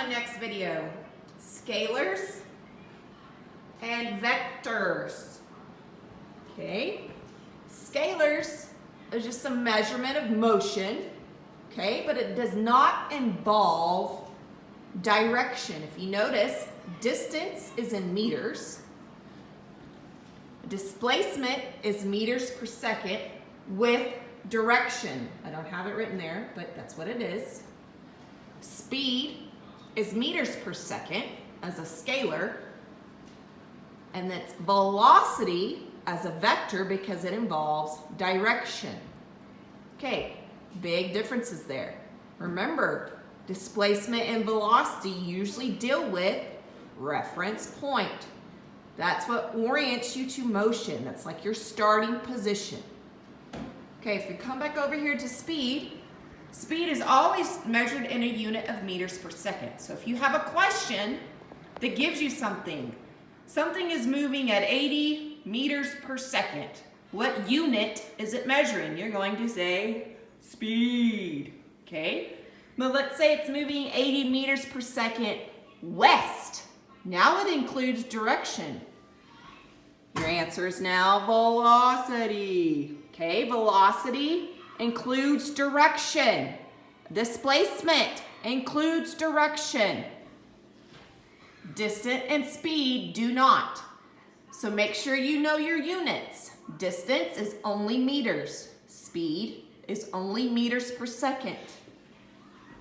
next video. Scalars and vectors. Okay? Scalars is just a measurement of motion, okay? But it does not involve direction. If you notice, distance is in meters. Displacement is meters per second with direction. I don't have it written there, but that's what it is. Speed is meters per second as a scalar, and that's velocity as a vector because it involves direction. Okay, big differences there. Remember, displacement and velocity usually deal with reference point. That's what orients you to motion. That's like your starting position. Okay, if you come back over here to speed, speed is always measured in a unit of meters per second. So if you have a question that gives you something is moving at 80 meters per second. What unit is it measuring? You're going to say speed, okay? But let's say it's moving 80 meters per second west. Now it includes direction. Your answer is now velocity. Okay, velocity includes direction. Displacement includes direction. Distance and speed do not. So make sure you know your units. Distance is only meters. Speed is only meters per second.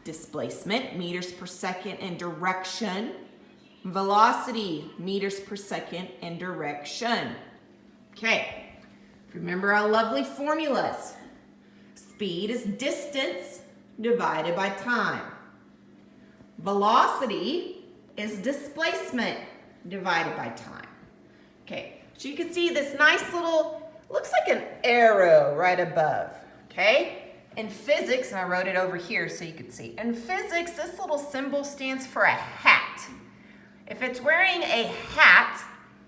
Displacement, meters per second, and direction. Velocity, meters per second, and direction. Okay. Remember our lovely formulas. Speed is distance divided by time. Velocity is displacement divided by time. Okay, so you can see this nice little, looks like an arrow right above, okay? In physics, and I wrote it over here so you could see. In physics, this little symbol stands for a hat. If it's wearing a hat,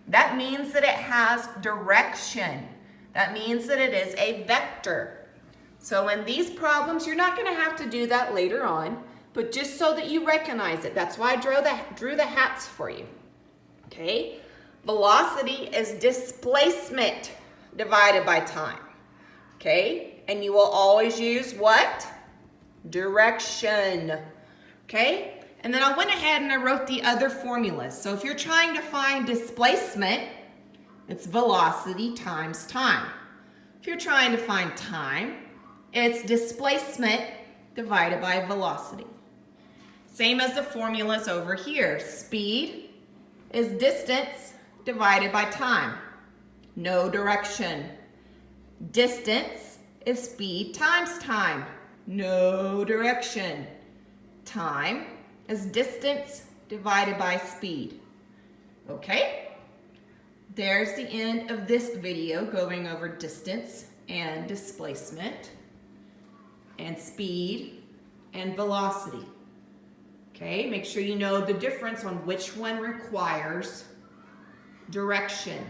that means that it has direction. That means that it is a vector. So in these problems, you're not going to have to do that later on, but just so that you recognize it. That's why I drew the hats for you. Okay? Velocity is displacement divided by time. Okay? And you will always use what? Direction. Okay? And then I went ahead and I wrote the other formulas. So if you're trying to find displacement, it's velocity times time. If you're trying to find time, it's displacement divided by velocity. Same as the formulas over here. Speed is distance divided by time. No direction. Distance is speed times time. No direction. Time is distance divided by speed. Okay? There's the end of this video going over distance and displacement and speed and velocity. Okay, make sure you know the difference on which one requires direction.